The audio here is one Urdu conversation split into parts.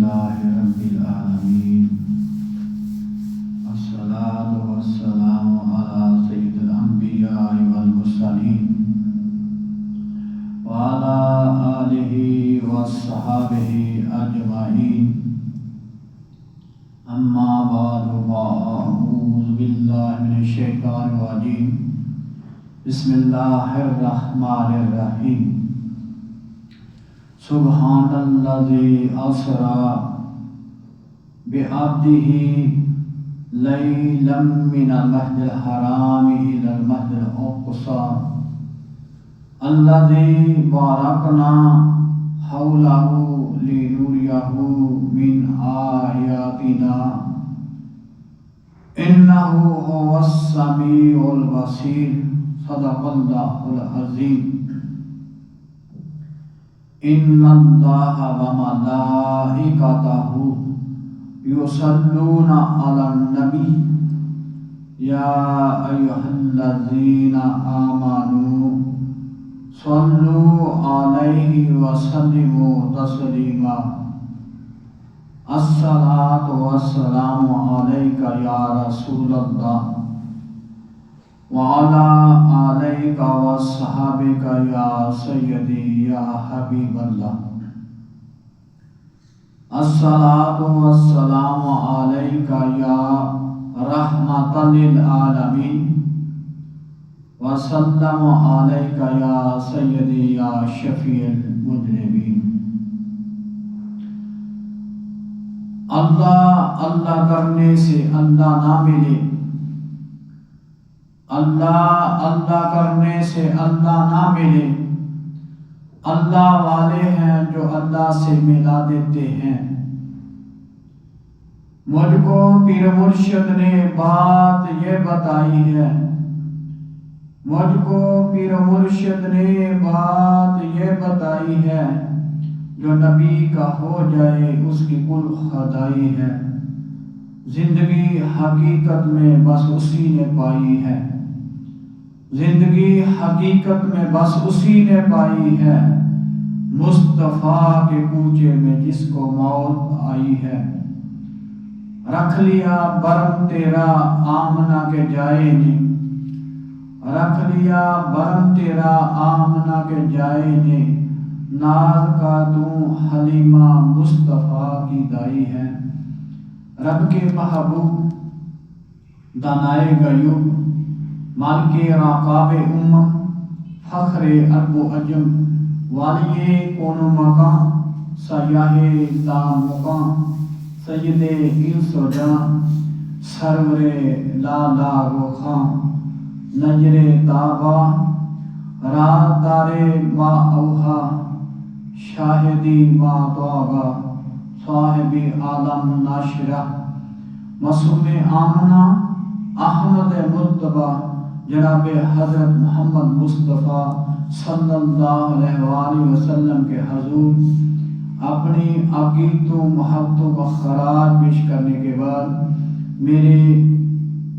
لله رب العالمين الصلاة والسلام على سيد الأنبياء والمرسلين وعلى آله وصحبه أجمعين أما بعد فأعوذ بالله من الشيطان الرجيم بسم الله الرحمن الرحيم سبحان الذي أسرى بعبده ليلا من المسجد الحرام إلى المسجد الأقصى الذي باركنا حوله لنريه من آياتنا إنه هو السميع البصير صدق الله العظيم إن الله وملائكته يصلون على النبي يا أيها الذين آمنوا صلوا عليه وسلموا تسليما الصلاة والسلام عليك يا رسول الله وعلى آلك وصحبك يا سيدي يا حبيب الله الصلاة والسلام عليك يا رحمة للعالمين وسلم عليك يا سيدي يا شفيع المذنبين اللہ کرنے سے اللہ نہ ملے، اللہ کرنے سے اللہ نہ ملے، اللہ والے ہیں جو اللہ سے ملا دیتے ہیں۔ مجھ کو پیر مرشد نے بات یہ بتائی ہے، مجھ کو پیر مرشد نے بات یہ بتائی ہے، جو نبی کا ہو جائے اس کی کل خدائی ہے۔ زندگی حقیقت میں بس اسی نے پائی ہے، زندگی حقیقت میں بس اسی نے پائی ہے، مصطفیٰ کے کوچے میں جس کو موت آئی ہے۔ رکھ لیا برم تیرا آمنہ کے جائے نے، رکھ لیا برم تیرا آمنہ کے جائے نے، ناز کا دوں حلیمہ مصطفیٰ کی دائی ہے۔ رب کے محبوب دانائے غیوب مالک راقاب امم فخر عرب و عجم والی کون و مکان سیاہ دام مقام سید انس و جان سرور لالا روخاں نجر تابا رات دار ما اوہا شاہدی ما توابا صاحب عالم ناشرہ معصوم آمنہ احمد مجتبیٰ جناب حضرت محمد مصطفیٰ صلی اللہ علیہ وآلہ وسلم کے حضور اپنی عقیدت و محبتوں کا خراج پیش کرنے کے بعد میرے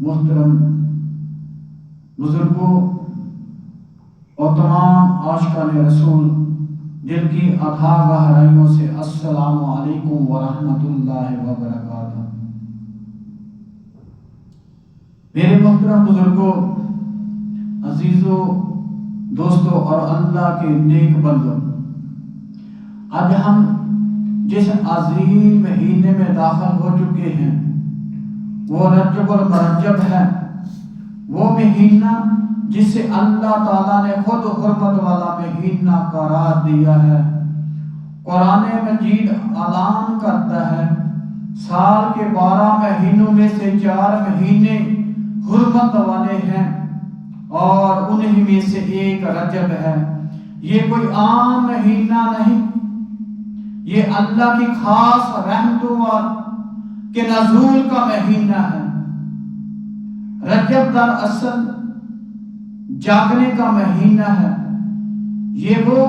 محترم بزرگوں اور تمام عاشقان رسول دل کی اتھا گہرائیوں سے السلام علیکم ورحمۃ اللہ وبرکاتہ۔ میرے محترم بزرگوں، عزیزوں، دوستوں اور اللہ کے نیک بندوں، آج ہم جس عظیم مہینے میں داخل ہو چکے ہیں وہ رجب المرجب ہے، وہ مہینہ جسے اللہ تعالیٰ نے خود حرمت والا مہینہ قرار دیا ہے۔ قرآن مجید اعلان کرتا ہے سال کے 12 مہینوں میں سے 4 مہینے حرمت والے ہیں اور انہی میں سے ایک رجب ہے۔ یہ کوئی عام مہینہ نہیں، یہ اللہ کی خاص رحمتوں کے نزول کا مہینہ ہے۔ رجب دراصل جاگنے کا مہینہ ہے، یہ وہ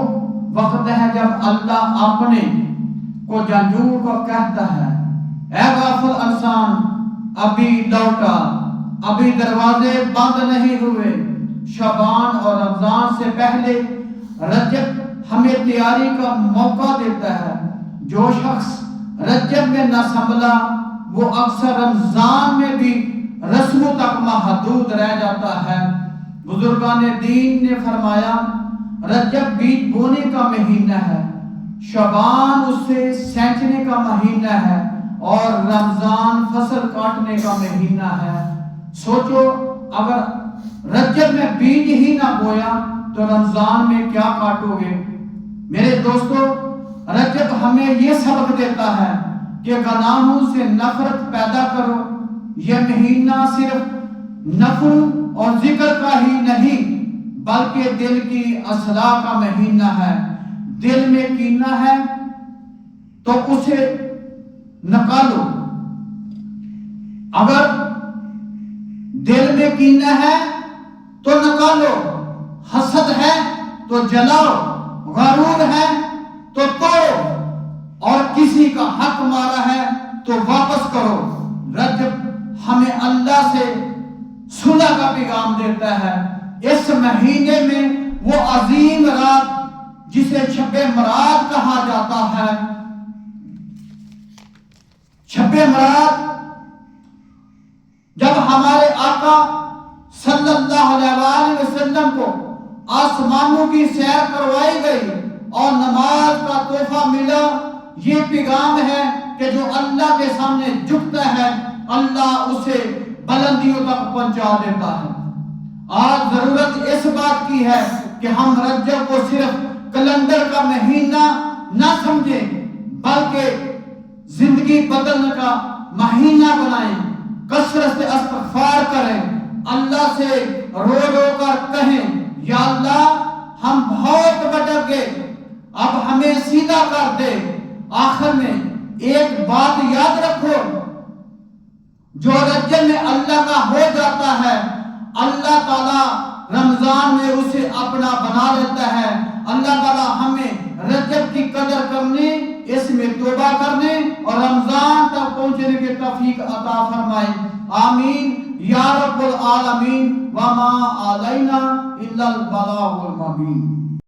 وقت ہے جب اللہ اپنے کو جنجور کو کہتا ہے اے غافل انسان ابھی لوٹا، ابھی دروازے بند نہیں ہوئے۔ شعبان اور رمضان سے پہلے رجب ہمیں تیاری کا موقع دیتا ہے۔ جو شخص رجب میں نہ سنبھلا وہ اکثر رمضان میں بھی رسموں تک محدود رہ جاتا ہے۔ بزرگان دین نے فرمایا رجب بیج بونے کا مہینہ ہے، شعبان اسے سینچنے کا مہینہ ہے اور رمضان فصل کاٹنے کا مہینہ ہے۔ سوچو اگر رجب میں بیج ہی نہ بویا تو رمضان میں کیا کاٹو گے؟ میرے دوستو، رجب ہمیں یہ سبق دیتا ہے کہ گناہوں سے نفرت پیدا کرو۔ یہ مہینہ صرف نفل اور ذکر کا ہی نہیں بلکہ دل کی اصلاح کا مہینہ ہے۔ دل میں کینہ ہے تو اسے نکالو، اگر دل میں کینہ ہے تو نکالو، حسد ہے تو جلاؤ، غرور ہے تو توڑو، اور کسی کا حق مارا ہے تو واپس کرو۔ رجب ہمیں اللہ سے صلح کا پیغام دیتا ہے۔ اس مہینے میں وہ عظیم رات جسے شب برات کہا جاتا ہے، شب برات جب ہمارے آقا صلی اللہ علیہ وآلہ وسلم کو آسمانوں کی سیر کروائی گئی اور نماز کا تحفہ ملا، یہ پیغام ہے کہ جو اللہ کے سامنے جھکتا ہے اللہ اسے بلندیوں تک پہنچا دیتا ہے۔ آج ضرورت اس بات کی ہے کہ ہم رجب کو صرف کیلنڈر کا مہینہ نہ سمجھیں بلکہ زندگی بدلنے کا مہینہ بنائیں، کثرت سے استغفار کریں، اللہ سے رو رو کر کہیں یا اللہ ہم بہت بھٹک گئے، اب ہمیں سیدھا کر دے۔ آخر میں ایک بات یاد رکھو، جو رجب میں اللہ کا ہو جاتا ہے اللہ تعالیٰ رمضان میں اسے اپنا بنا لیتا ہے۔ اللہ تعالیٰ ہمیں رجب کی قدر کرنے، اس میں توبہ کرنے اور رمضان تک پہنچنے کی توفیق عطا فرمائے، آمین یا رب العالمین۔ وما علینا الا البلاغ المبین۔